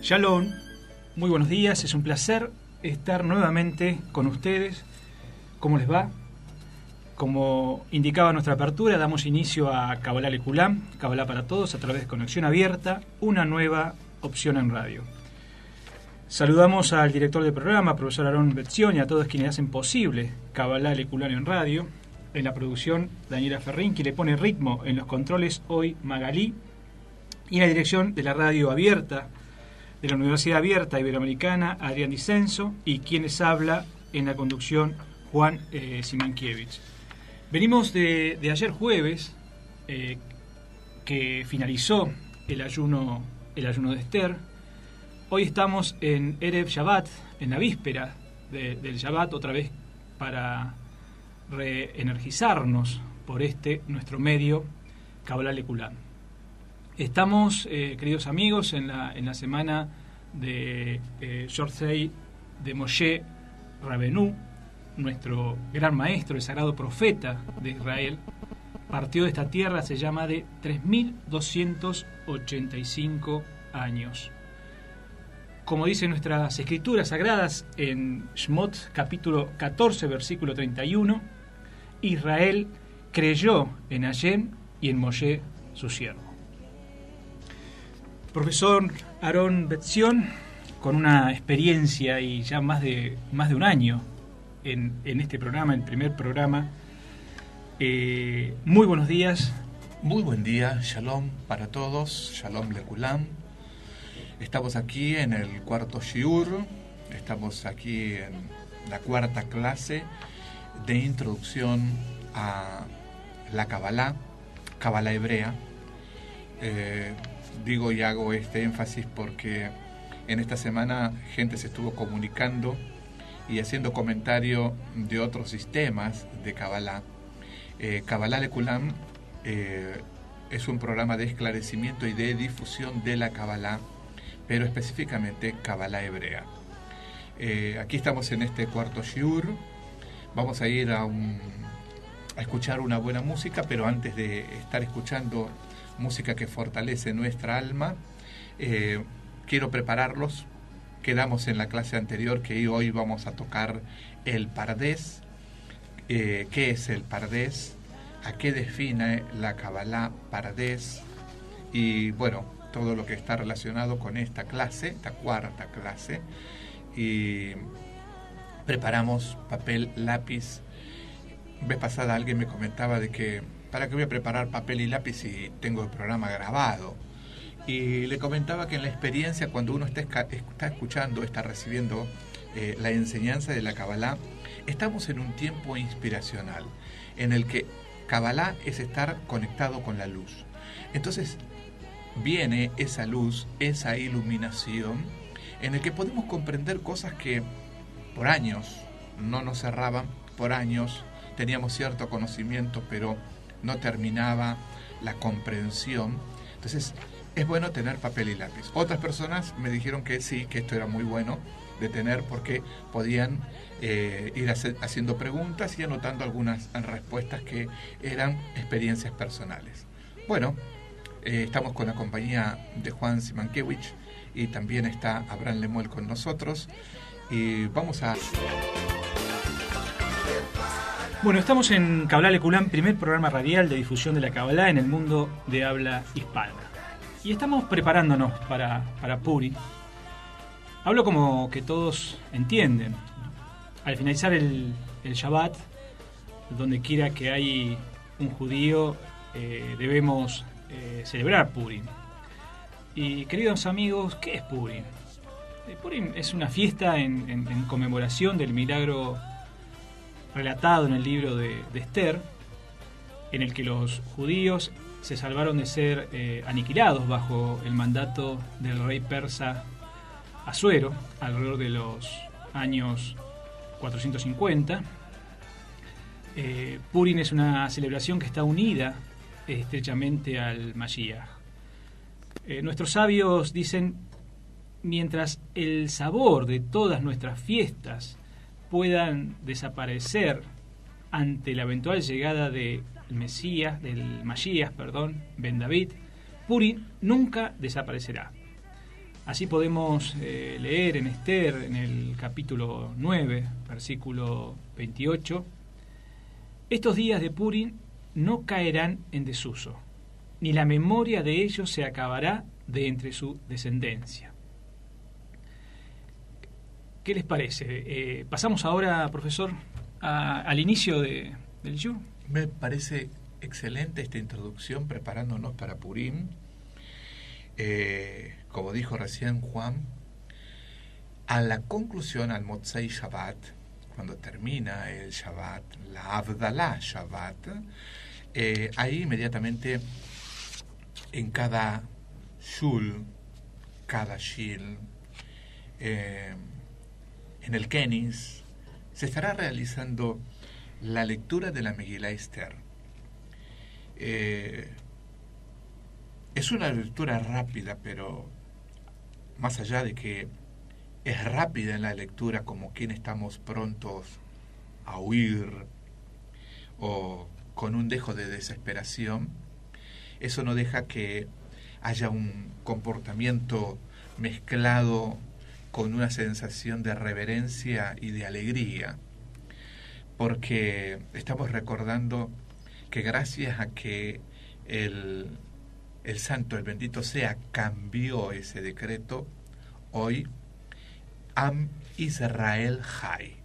Shalom, muy buenos días, es un placer estar nuevamente con ustedes. ¿Cómo les va? Como indicaba nuestra apertura, damos inicio a Kabbalah Lekulam, Kabbalah para Todos, a través de Conexión Abierta, una nueva opción en radio. Saludamos al director del programa, profesor Aarón Betzion, y a todos quienes hacen posible Kabbalah Lekulam en radio. En la producción, Daniela Ferrín, quien le pone ritmo en los controles, hoy Magalí, y en la dirección de la radio abierta, de la Universidad Abierta Iberoamericana, Adrián Dicenzo, y quienes habla en la conducción, Juan Simankiewicz. Venimos de ayer jueves, que finalizó el ayuno de Esther. Hoy estamos en Erev Shabbat, en la víspera del Shabbat, otra vez para reenergizarnos por nuestro medio, Kabbalah Lekulam. Estamos, queridos amigos, en la semana de Yortzei de Moshe Rabenu, nuestro gran maestro, el sagrado profeta de Israel. Partió de esta tierra hace ya más de 3.285 años. Como dicen nuestras escrituras sagradas en Shmot capítulo 14, versículo 31, Israel creyó en Hashem y en Moshe, su siervo. Profesor Aarón Betzion, con una experiencia y ya más de un año en este programa, el primer programa. Muy buenos días. Muy buen día, Shalom para todos, Shalom Lekulam. Estamos aquí en el cuarto Shiur, estamos aquí en la cuarta clase de introducción a la Kabbalah hebrea. Digo y hago este énfasis porque en esta semana gente se estuvo comunicando y haciendo comentario de otros sistemas de Kabbalah. Kabbalah Lekulam es un programa de esclarecimiento y de difusión de la Kabbalah, pero específicamente Kabbalah hebrea. Aquí estamos en este cuarto shiur. Vamos a ir a escuchar una buena música, pero antes de estar escuchando música que fortalece nuestra alma, quiero prepararlos. Quedamos en la clase anterior que hoy vamos a tocar el Pardés. ¿Qué es el Pardés? ¿A qué define la Kabbalah Pardés? Y bueno, todo lo que está relacionado con esta clase, esta cuarta clase. Y preparamos papel, lápiz. Vez pasada alguien me comentaba de que ¿para qué voy a preparar papel y lápiz si tengo el programa grabado? Y le comentaba que en la experiencia, cuando uno está escuchando, está recibiendo la enseñanza de la Kabbalah, estamos en un tiempo inspiracional, en el que Kabbalah es estar conectado con la luz. Entonces viene esa luz, esa iluminación, en el que podemos comprender cosas que por años no nos cerraban, por años teníamos cierto conocimiento, pero no terminaba la comprensión. Entonces es bueno tener papel y lápiz. Otras personas me dijeron que sí, que esto era muy bueno de tener porque podían ir haciendo preguntas y anotando algunas respuestas que eran experiencias personales. Bueno, estamos con la compañía de Juan Simankiewicz y también está Abraham Lemuel con nosotros y vamos a... Bueno, estamos en Kabbalah Lekulam, primer programa radial de difusión de la Kabbalah en el mundo de habla hispana. Y estamos preparándonos para Purim. Hablo como que todos entienden. Al finalizar el Shabbat, donde quiera que hay un judío, debemos celebrar Purim. Y queridos amigos, ¿qué es Purim? Purim es una fiesta en conmemoración del milagro relatado en el libro de Esther, en el que los judíos se salvaron de ser aniquilados bajo el mandato del rey persa Asuero, alrededor de los años 450. Purim es una celebración que está unida estrechamente al Mashiach. Nuestros sabios dicen, mientras el sabor de todas nuestras fiestas puedan desaparecer ante la eventual llegada del Mashiach, Ben David, Purim nunca desaparecerá. Así podemos leer en Esther, en el capítulo 9, versículo 28, estos días de Purim no caerán en desuso, ni la memoria de ellos se acabará de entre su descendencia. ¿Qué les parece? Pasamos ahora, profesor, al inicio del Yur. Me parece excelente esta introducción preparándonos para Purim. Como dijo recién Juan, a la conclusión, al Motzei Shabbat, cuando termina el Shabbat, la Havdalah Shabbat, ahí inmediatamente en cada shul, cada shil, en el Kenis, se estará realizando la lectura de la Megilá Esther. Es una lectura rápida, pero más allá de que es rápida en la lectura, como quien estamos prontos a huir o con un dejo de desesperación, eso no deja que haya un comportamiento mezclado con una sensación de reverencia y de alegría, porque estamos recordando que gracias a que el santo, el bendito sea, cambió ese decreto, hoy Am Israel Jai,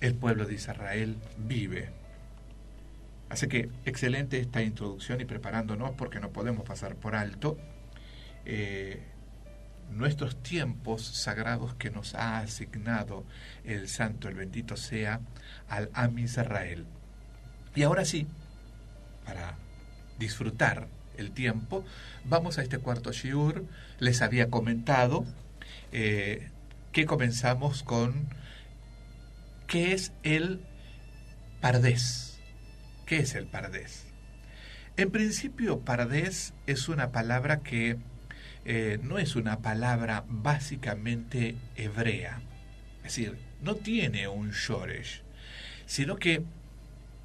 el pueblo de Israel vive. Así que excelente esta introducción y preparándonos, porque no podemos pasar por alto nuestros tiempos sagrados que nos ha asignado el santo, el bendito sea, al Am Israel. Y ahora sí, para disfrutar el tiempo, vamos a este cuarto shiur. Les había comentado que comenzamos con ¿qué es el Pardés? ¿Qué es el Pardés? En principio, Pardés es una palabra que no es una palabra básicamente hebrea, es decir, no tiene un shoresh, sino que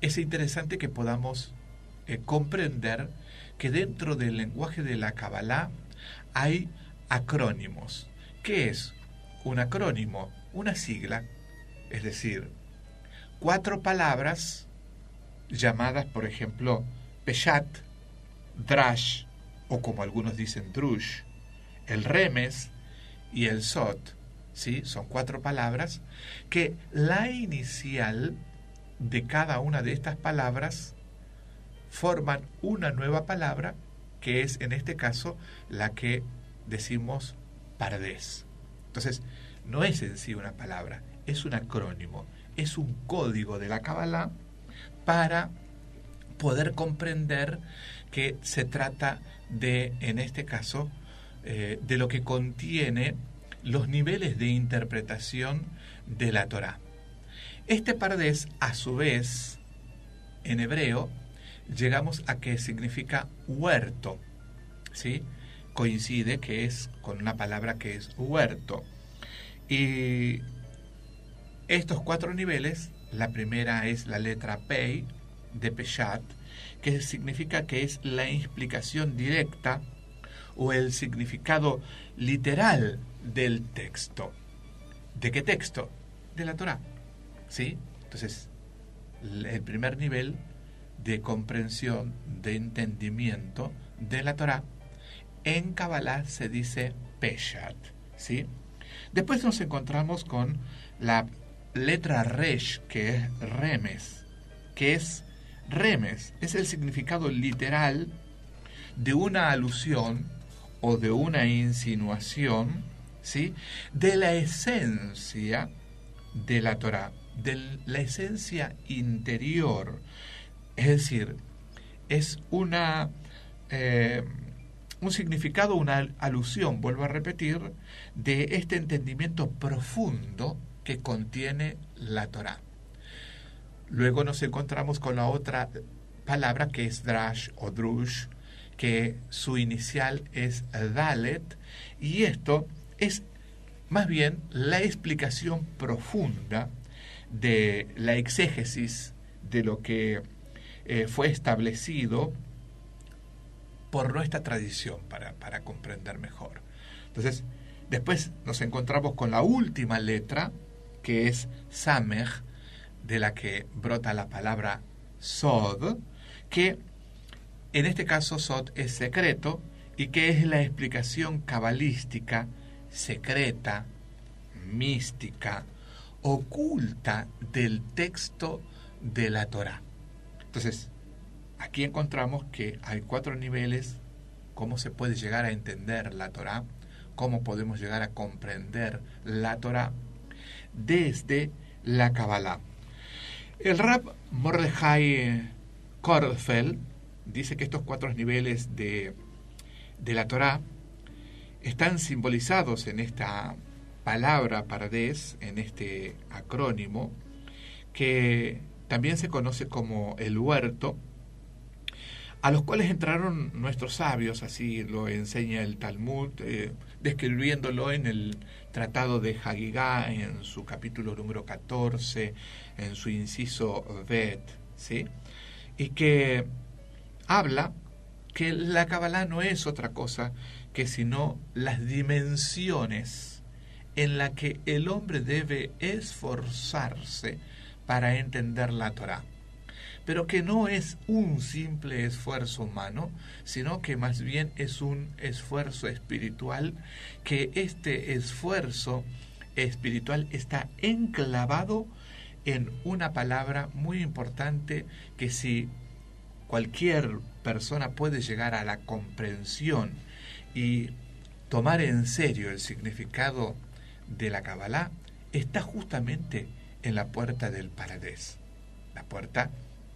es interesante que podamos comprender que dentro del lenguaje de la Kabbalah hay acrónimos. ¿Qué es un acrónimo? Una sigla, es decir, 4 palabras llamadas, por ejemplo, Peshat, Drash, o como algunos dicen Drush, el Remes y el Sot, ¿sí? Son 4 palabras que la inicial de cada una de estas palabras forman una nueva palabra que es en este caso la que decimos Pardés. Entonces, no es en sí una palabra, es un acrónimo, es un código de la Kabbalah para poder comprender que se trata de, en este caso, de lo que contiene los niveles de interpretación de la Torá. Este Pardés, a su vez, en hebreo, llegamos a que significa huerto, ¿sí? Coincide que es con una palabra que es huerto. Y estos 4 niveles, la primera es la letra Pei de Peshat, que significa que es la explicación directa o el significado literal del texto. ¿De qué texto? De la Torá, ¿sí? Entonces, el primer nivel de comprensión, de entendimiento de la Torá, en Kabbalah se dice Peshat, ¿sí? Después nos encontramos con la letra Resh, que es Remes, es el significado literal de una alusión o de una insinuación, ¿sí? De la esencia de la Torá, de la esencia interior. Es decir, es un significado, una alusión, vuelvo a repetir, de este entendimiento profundo que contiene la Torá. Luego nos encontramos con la otra palabra que es Drash o Drush, que su inicial es Dalet, y esto es más bien la explicación profunda de la exégesis de lo que fue establecido por nuestra tradición para comprender mejor. Entonces, después nos encontramos con la última letra, que es Samech, de la que brota la palabra Sod, que en este caso Sod es secreto, y que es la explicación cabalística, secreta, mística, oculta del texto de la Torá. Entonces, aquí encontramos que hay 4 niveles, cómo se puede llegar a entender la Torá, cómo podemos llegar a comprender la Torá desde la Kabbalah. El Rab Mordechai Kornfeld dice que estos 4 niveles de la Torá están simbolizados en esta palabra Pardes, en este acrónimo, que también se conoce como el huerto, a los cuales entraron nuestros sabios, así lo enseña el Talmud, describiéndolo en el Tratado de Hagigá, en su capítulo número 14, en su inciso Bet, ¿sí? Y que habla que la Kabbalah no es otra cosa que sino las dimensiones en las que el hombre debe esforzarse para entender la Torá, pero que no es un simple esfuerzo humano, sino que más bien es un esfuerzo espiritual, que este esfuerzo espiritual está enclavado en una palabra muy importante, que si cualquier persona puede llegar a la comprensión y tomar en serio el significado de la Kabbalah, está justamente en la puerta del Pardes, la puerta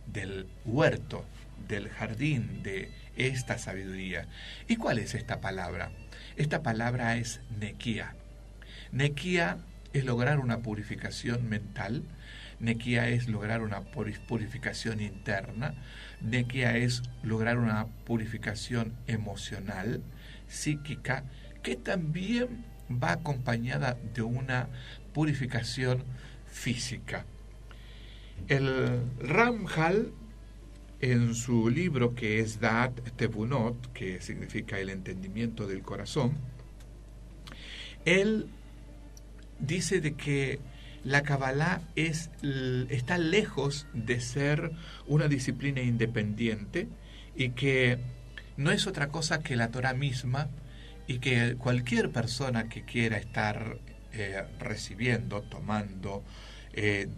del huerto, del jardín de esta sabiduría. ¿Y cuál es esta palabra? Esta palabra es nequía. Nequía es lograr una purificación mental, nequía es lograr una purificación interna, nequía es lograr una purificación emocional, psíquica, que también va acompañada de una purificación física. El Ramjal, en su libro que es Da'at Tebunot, que significa el entendimiento del corazón, él dice de que la Kabbalah está lejos de ser una disciplina independiente, y que no es otra cosa que la Torah misma, y que cualquier persona que quiera estar recibiendo, tomando,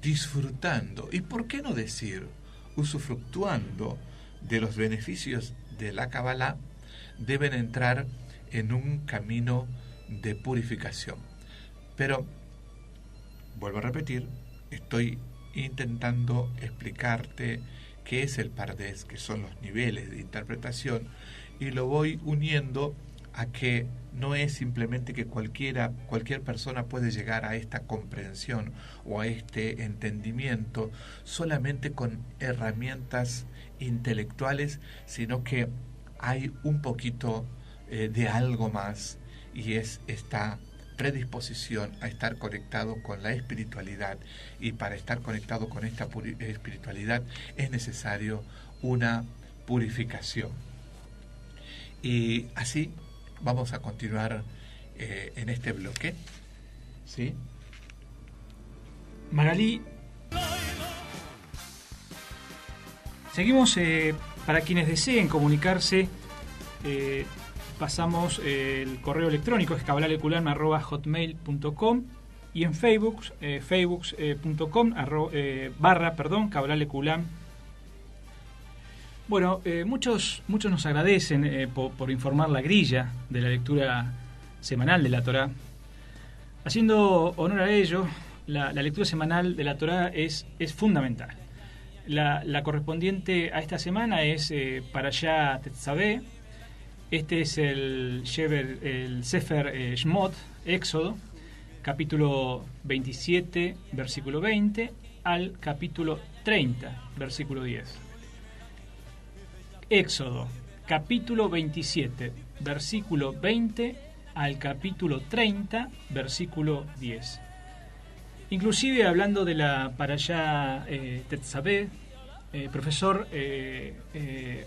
disfrutando, y por qué no decir usufructuando de los beneficios de la Kabbalah, deben entrar en un camino de purificación. Pero vuelvo a repetir, estoy intentando explicarte qué es el Pardes, qué son los niveles de interpretación, y lo voy uniendo a que no es simplemente que cualquier persona puede llegar a esta comprensión o a este entendimiento solamente con herramientas intelectuales, sino que hay un poquito de algo más, y es esta predisposición a estar conectado con la espiritualidad, y para estar conectado con esta espiritualidad es necesario una purificación. Y así vamos a continuar en este bloque, ¿sí? Magalí, seguimos. Para quienes deseen comunicarse, pasamos el correo electrónico, es cabalaleculam@hotmail.com, y en Facebook, facebook.com /Cabalaleculam. Bueno, muchos nos agradecen por informar la grilla de la lectura semanal de la Torá. Haciendo honor a ello, la lectura semanal de la Torá es fundamental. La correspondiente a esta semana es Parashá Tetzaveh. Este es el Sefer Shmot, Éxodo, capítulo 27, versículo 20, al capítulo 30, versículo 10. Éxodo, capítulo 27, versículo 20 al capítulo 30, versículo 10. Inclusive, hablando de la Parashá Tetzaveh, profesor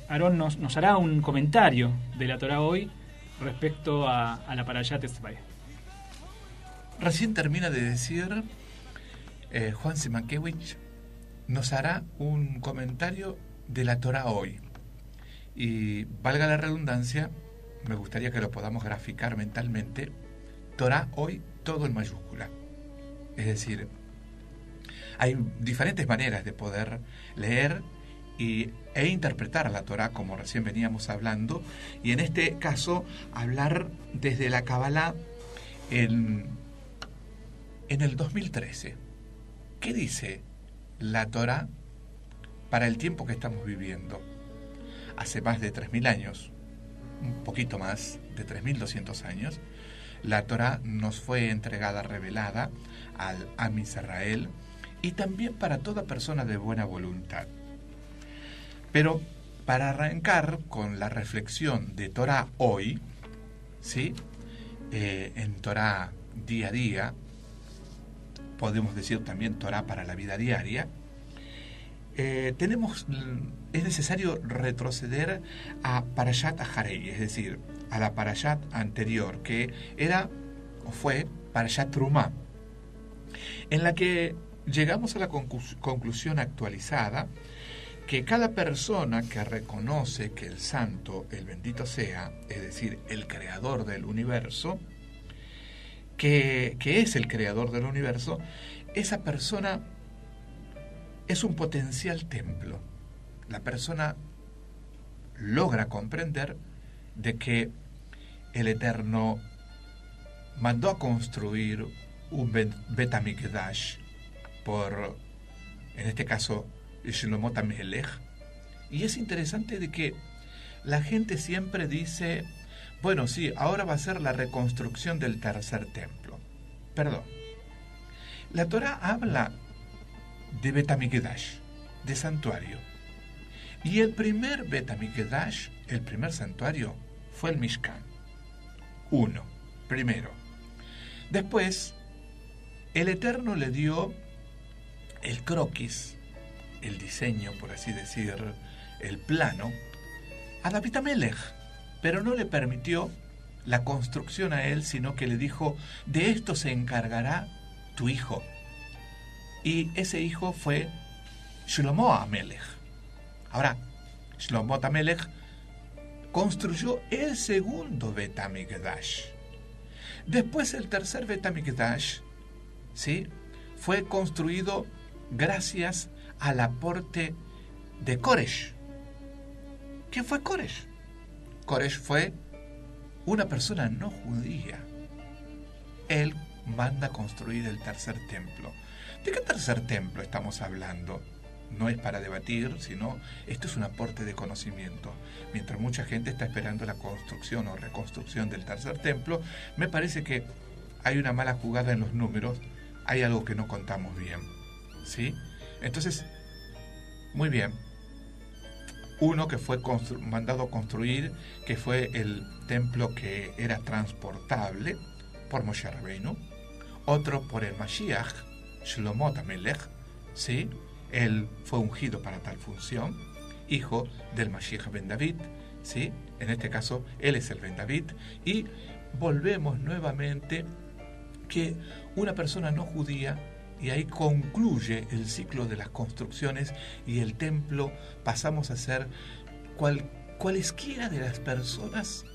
Aarón nos hará un comentario de la Torá hoy respecto a la Parashat Tetzaveh. Recién termina de decir Juan Simankiewicz, nos hará un comentario de la Torá hoy. Y valga la redundancia, me gustaría que lo podamos graficar mentalmente. Torá hoy, todo en mayúscula. Es decir, hay diferentes maneras de poder leer e interpretar la Torá, como recién veníamos hablando, y en este caso hablar desde la Kabbalah en el 2013. ¿Qué dice la Torá para el tiempo que estamos viviendo? Hace más de 3.000 años, un poquito más de 3.200 años, la Torá nos fue entregada, revelada al Am Israel, y también para toda persona de buena voluntad. Pero para arrancar con la reflexión de Torá hoy, ¿sí? En Torá día a día, podemos decir también Torá para la vida diaria, es necesario retroceder a Parashat Aharei, es decir, a la Parashat anterior, que era o fue Parashat Trumá, en la que llegamos a la conclusión actualizada que cada persona que reconoce que el santo, el bendito sea, es decir, el creador del universo, que es el creador del universo, esa persona es un potencial templo. La persona logra comprender de que el Eterno mandó a construir un Bet HaMikdash por, en este caso, Shlomo HaMelech. Y es interesante de que la gente siempre dice, bueno, sí, ahora va a ser la reconstrucción del tercer templo. Perdón. La Torá habla de Bet HaMikdash, de santuario. Y el primer Bet HaMikdash, el primer santuario, fue el Mishkan. Primero. Después, el Eterno le dio el croquis, el diseño, por así decir, el plano, a David HaMelech, pero no le permitió la construcción a él, sino que le dijo, de esto se encargará tu hijo. Y ese hijo fue Shlomo HaMelech. Ahora, Shlomo HaMelech construyó el segundo Bet HaMikdash. Después el tercer Bet HaMikdash, ¿sí?, fue construido gracias al aporte de Koresh. ¿Quién fue Koresh? Koresh fue una persona no judía. Él manda construir el tercer templo. ¿De qué tercer templo estamos hablando? No es para debatir, sino esto es un aporte de conocimiento. Mientras mucha gente está esperando la construcción o reconstrucción del tercer templo, me parece que hay una mala jugada en los números, hay algo que no contamos bien, ¿sí? Entonces, muy bien. Uno que fue mandado construir, que fue el templo que era transportable por Moshe Rabbeinu. Otro por el Mashiach, Shlomo HaMelech, ¿sí? Él fue ungido para tal función, hijo del Mashiach Ben David, ¿sí? En este caso, él es el Ben David. Y volvemos nuevamente que una persona no judía, y ahí concluye el ciclo de las construcciones, y el templo pasamos a ser cualesquiera de las personas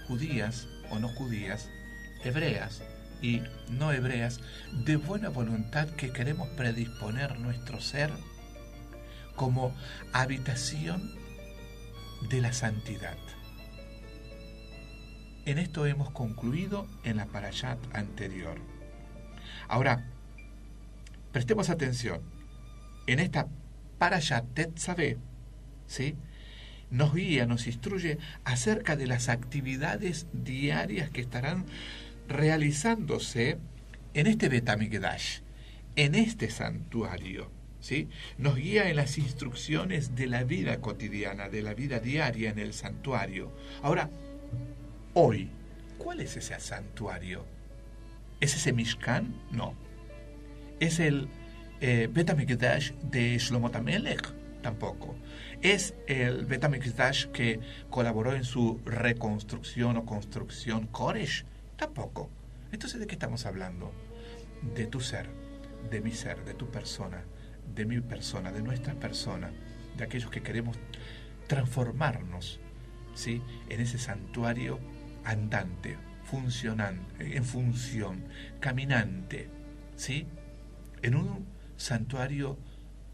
judías o no judías, hebreas y no hebreas, de buena voluntad, que queremos predisponer nuestro ser como habitación de la santidad. En esto hemos concluido en la parashat anterior. Ahora, prestemos atención. En esta parashat Tetzaveh, ¿sí?, nos guía, nos instruye acerca de las actividades diarias que estarán realizándose en este Bet HaMikdash, en este santuario, ¿sí? Nos guía en las instrucciones de la vida cotidiana, de la vida diaria en el santuario. Ahora, hoy, ¿cuál es ese santuario? ¿Es ese Mishkan? No. ¿Es el Bet HaMikdash de Shlomo HaMelech? Tampoco. ¿Es el Bet HaMikdash que colaboró en su reconstrucción o construcción Koresh? Tampoco. Entonces, ¿de qué estamos hablando? De tu ser, de mi ser, de tu persona, de mi persona, de nuestra persona, de aquellos que queremos transformarnos, ¿sí?, en ese santuario andante, funcionante, en función, caminante, ¿sí?, en un santuario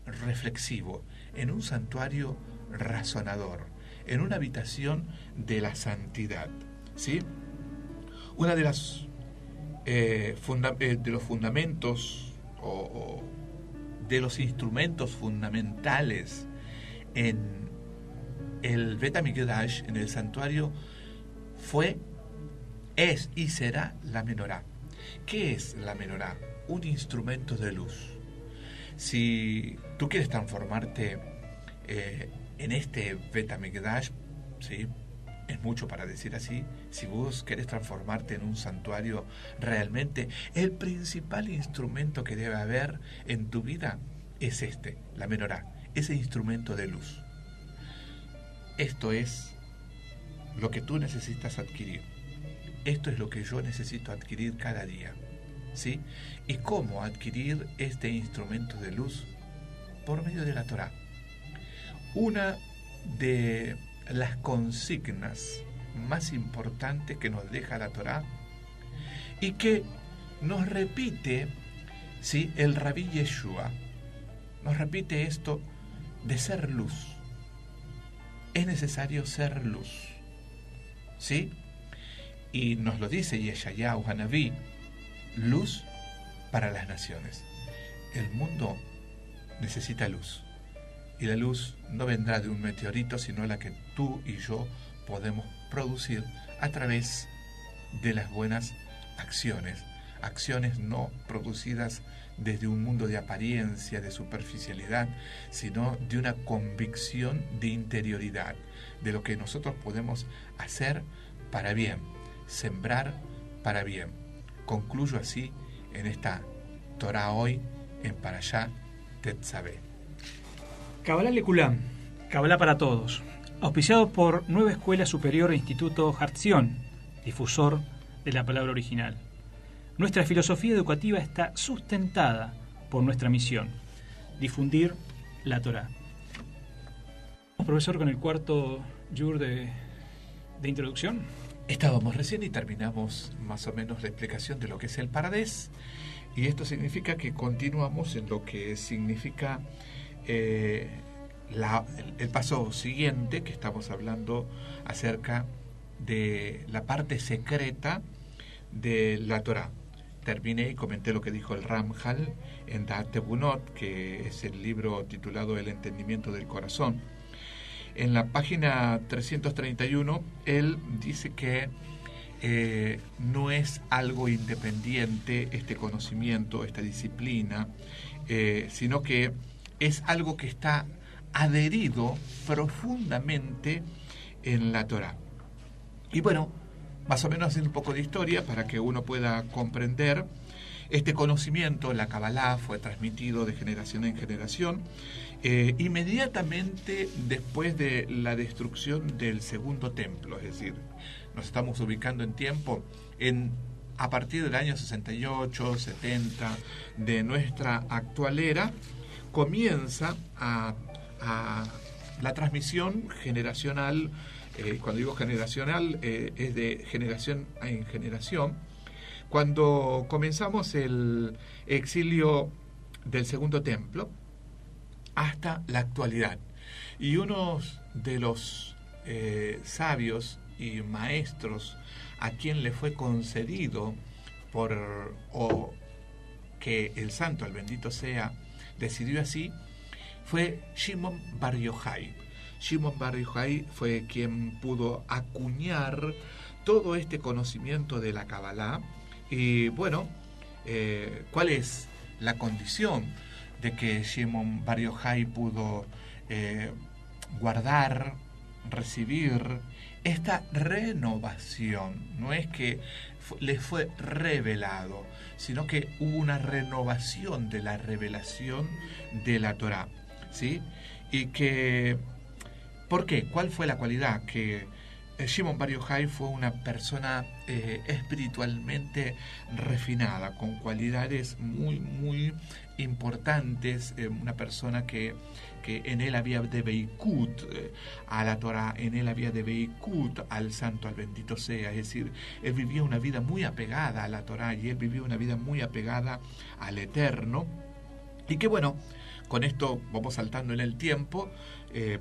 reflexivo, en un santuario razonador, en una habitación de la santidad, ¿sí? Una de las de los fundamentos o de los instrumentos fundamentales en el Bet HaMikdash, en el santuario, es y será la menorá. ¿Qué es la menorá? Un instrumento de luz. Si tú quieres transformarte en este Bet HaMikdash, ¿sí?, es mucho para decir así. Si vos querés transformarte en un santuario, realmente el principal instrumento que debe haber en tu vida es la menorá, ese instrumento de luz. Esto es lo que tú necesitas adquirir. Esto es lo que yo necesito adquirir cada día, ¿sí? ¿Y cómo adquirir este instrumento de luz? Por medio de la Torá. Una de las consignas más importantes que nos deja la Torá y que nos repite, ¿sí?, el Rabí Yeshua, nos repite esto de ser luz. Es necesario ser luz, ¿sí? Y nos lo dice Yeshayahu Hanaví, luz para las naciones. El mundo necesita luz. Y la luz no vendrá de un meteorito, sino la que tú y yo podemos producir a través de las buenas acciones. Acciones no producidas desde un mundo de apariencia, de superficialidad, sino de una convicción de interioridad, de lo que nosotros podemos hacer para bien, sembrar para bien. Concluyo así en esta Torah hoy, en Parashá Tetzaveh. Kabbalah Lekulam, Kabbalah para todos, auspiciado por Nueva Escuela Superior e Instituto Hartzion, difusor de la palabra original. Nuestra filosofía educativa está sustentada por nuestra misión, difundir la Torá. Profesor, con el cuarto yur de introducción. Estábamos recién y terminamos más o menos la explicación de lo que es el Paradés, y esto significa que continuamos en lo que significa el paso siguiente, que estamos hablando acerca de la parte secreta de la Torá. Terminé y comenté lo que dijo el Ramjal en Da'at Tebunot, que es el libro titulado El entendimiento del corazón. En la página 331, él dice que no es algo independiente este conocimiento, esta disciplina, sino que es algo que está adherido profundamente en la Torá. Y bueno, más o menos hacer un poco de historia para que uno pueda comprender. Este conocimiento, la Kabbalah, fue transmitido de generación en generación inmediatamente después de la destrucción del segundo templo. Es decir, nos estamos ubicando en tiempo a partir del año 68, 70 de nuestra actual era, comienza a la transmisión generacional. Cuando digo generacional, es de generación en generación. Cuando comenzamos el exilio del segundo templo hasta la actualidad. Y uno de los sabios y maestros a quien le fue concedido o que el santo, el bendito sea, decidió así, fue Shimon Bar Yochai. Shimon Bar Yochai fue quien pudo acuñar todo este conocimiento de la Kabbalah. Y bueno, ¿cuál es la condición de que Shimon Bar Yochai pudo guardar, recibir esta renovación? No es que le fue revelado, sino que hubo una renovación de la revelación de la Torá, ¿sí? Y que, ¿por qué? ¿Cuál fue la cualidad? Que Shimon Bar Yochai fue una persona espiritualmente refinada, con cualidades muy, muy importantes, una persona que en él había de Beikut a la Torah, en él había de Beikut al santo, al bendito sea, es decir, él vivía una vida muy apegada a la Torah y él vivía una vida muy apegada al Eterno, y que bueno, con esto vamos saltando en el tiempo,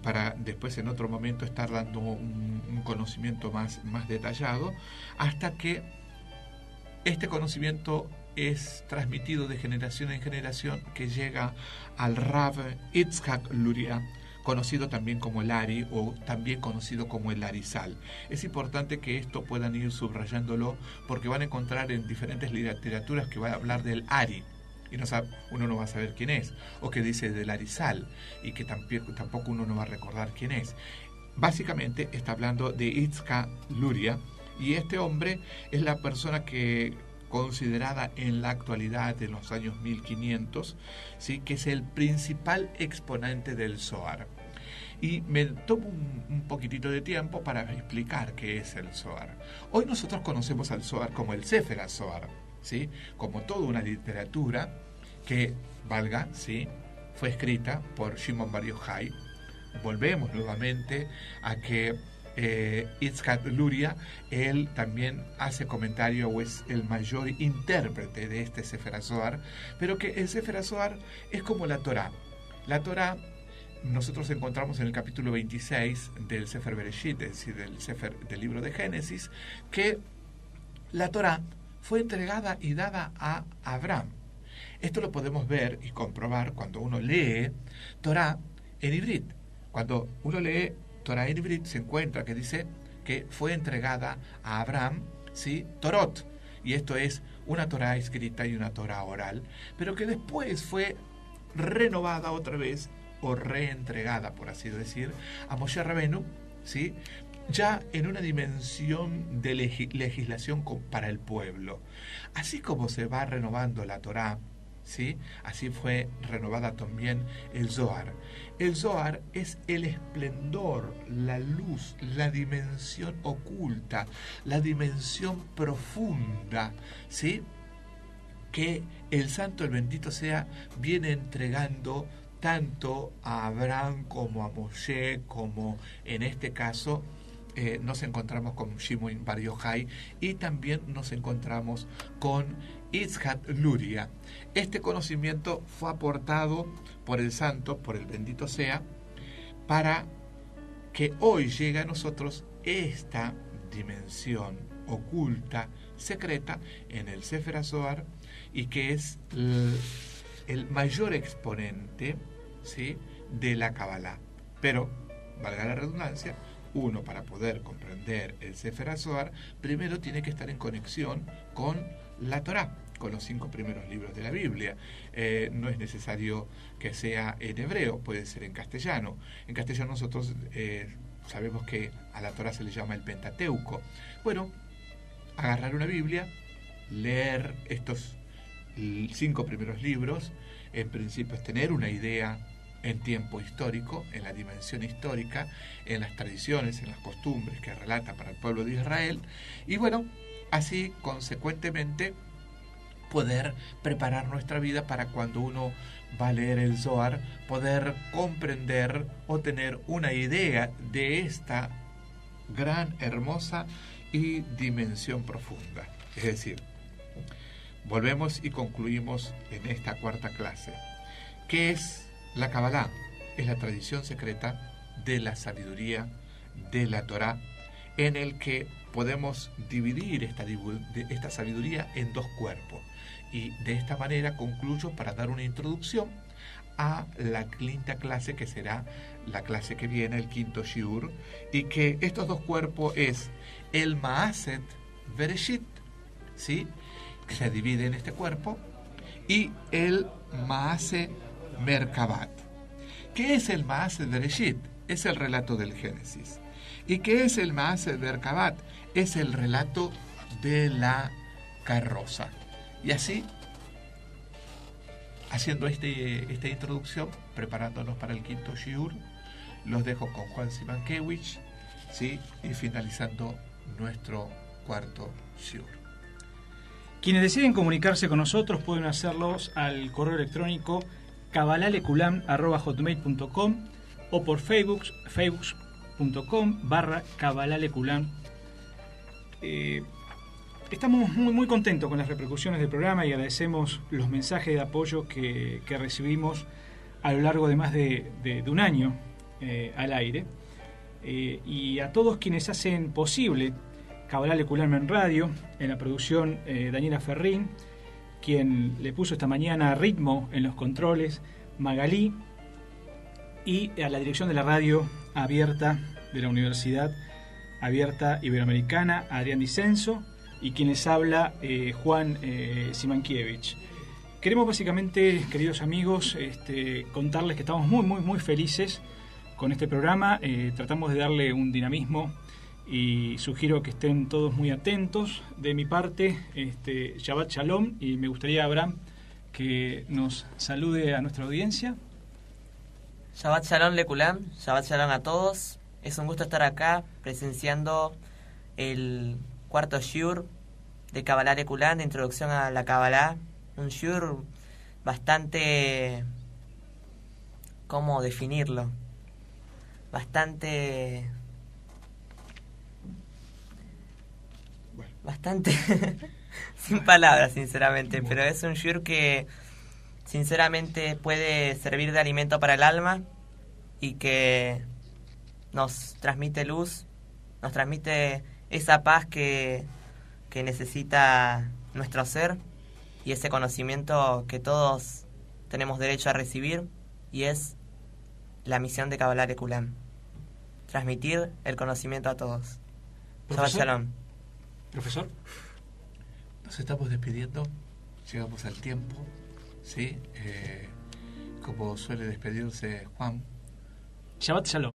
para después en otro momento estar dando un conocimiento más detallado, hasta que este conocimiento es transmitido de generación en generación, que llega al Rav Yitzhak Luria, conocido también como el Ari o también conocido como el Arizal. Es importante que esto puedan ir subrayándolo, porque van a encontrar en diferentes literaturas que va a hablar del Ari, y uno no va a saber quién es, o que dice del Arizal, y que tampoco uno no va a recordar quién es. Básicamente está hablando de Yitzhak Luria, y este hombre es la persona que considerada en la actualidad, en los años 1500, ¿sí?, que es el principal exponente del Zohar. Y me tomo un poquitito de tiempo para explicar qué es el Zohar. Hoy nosotros conocemos al Zohar como el Sefer HaZohar, ¿sí?, como toda una literatura que, ¿sí?, fue escrita por Shimon Bar Yochai. Volvemos nuevamente a que Yitzhak Luria, él también hace comentario, o es el mayor intérprete de este Sefer HaZohar, pero que el Sefer HaZohar es como la Torá. La Torá nosotros encontramos en el capítulo 26 del Sefer Bereshit, es decir, del libro de Génesis, que la Torá fue entregada y dada a Abraham. Esto lo podemos ver y comprobar cuando uno lee Torá en Ivrit. Cuando uno lee Torá en Ivrit se encuentra que dice que fue entregada a Abraham, ¿sí?, Torot, y esto es una Torá escrita y una Torá oral, pero que después fue renovada otra vez o reentregada, por así decir, a Moshe Rabenu, ¿sí?, ya en una dimensión de legislación para el pueblo. Así como se va renovando la Torá, ¿sí?, así fue renovada también el Zohar. El Zohar es el esplendor, la luz, la dimensión oculta, la dimensión profunda, ¿sí?, que el santo, el bendito sea, viene entregando tanto a Abraham como a Moshe, como en este caso nos encontramos con Shimon Bar Yochai, y también nos encontramos con Yitzhak Luria. Este conocimiento fue aportado por el santo, por el bendito sea, para que hoy llegue a nosotros esta dimensión oculta, secreta, en el Sefer HaZohar, y que es el mayor exponente, ¿sí?, de la Kabbalah. Pero, valga la redundancia, uno, para poder comprender el Sefer HaZohar, primero tiene que estar en conexión con la Torá, con los 5 primeros libros de la Biblia. No es necesario que sea en hebreo, puede ser en castellano. En castellano nosotros sabemos que a la Torá se le llama el Pentateuco. Bueno, agarrar una Biblia, leer estos 5 primeros libros, en principio es tener una idea en tiempo histórico, en la dimensión histórica, en las tradiciones, en las costumbres que relata para el pueblo de Israel, y bueno, así consecuentemente poder preparar nuestra vida para cuando uno va a leer el Zohar, poder comprender o tener una idea de esta gran, hermosa y dimensión profunda. Es decir, volvemos y concluimos en esta cuarta clase. ¿Qué es la Kabbalah? Es la tradición secreta de la sabiduría de la Torá, en el que podemos dividir esta sabiduría en 2 cuerpos. Y de esta manera concluyo para dar una introducción a la quinta clase, que será la clase que viene, el quinto shiur, y que estos 2 cuerpos es el Maaset Bereshit, ¿sí?, que se divide en este cuerpo, y el Maase Merkabat. ¿Qué es el Maase Bereshit? Es el relato del Génesis. ¿Y qué es el Maase Merkabat? Es el relato de la carroza. Y así haciendo esta introducción, preparándonos para el quinto shiur, los dejo con Juan Simankiewicz, ¿sí? Y finalizando nuestro cuarto shiur. Quienes deciden comunicarse con nosotros pueden hacerlos al correo electrónico cabalaleculam@hotmail.com o por facebook.com/cabalaleculam. Estamos muy contentos con las repercusiones del programa y agradecemos los mensajes de apoyo que recibimos a lo largo de más de un año al aire. Y a todos quienes hacen posible Kabbalah Leculam en radio, en la producción Daniela Ferrín, quien le puso esta mañana ritmo en los controles, Magalí, y a la dirección de la radio abierta de la Universidad Abierta Iberoamericana, Adrián Dicenso, y quien les habla, Juan Simankiewicz. Queremos básicamente, queridos amigos, contarles que estamos muy felices con este programa. Tratamos de darle un dinamismo y sugiero que estén todos muy atentos. De mi parte, Shabbat Shalom, y me gustaría, Abraham, que nos salude a nuestra audiencia. Shabbat Shalom Lekulam, Shabbat Shalom a todos. Es un gusto estar acá presenciando el cuarto shiur de Kabbalah Lekulam, de introducción a la Kabbalah. Un shiur bastante... ¿cómo definirlo? Bastante sin palabras, sinceramente, pero es un shiur que sinceramente puede servir de alimento para el alma y que nos transmite luz, nos transmite esa paz que necesita nuestro ser y ese conocimiento que todos tenemos derecho a recibir, y es la misión de Kabbalah Lekulam: transmitir el conocimiento a todos. Shabbat Shalom. Profesor. Nos estamos despidiendo, llegamos al tiempo, ¿sí? Como suele despedirse Juan. Shabbat Shalom.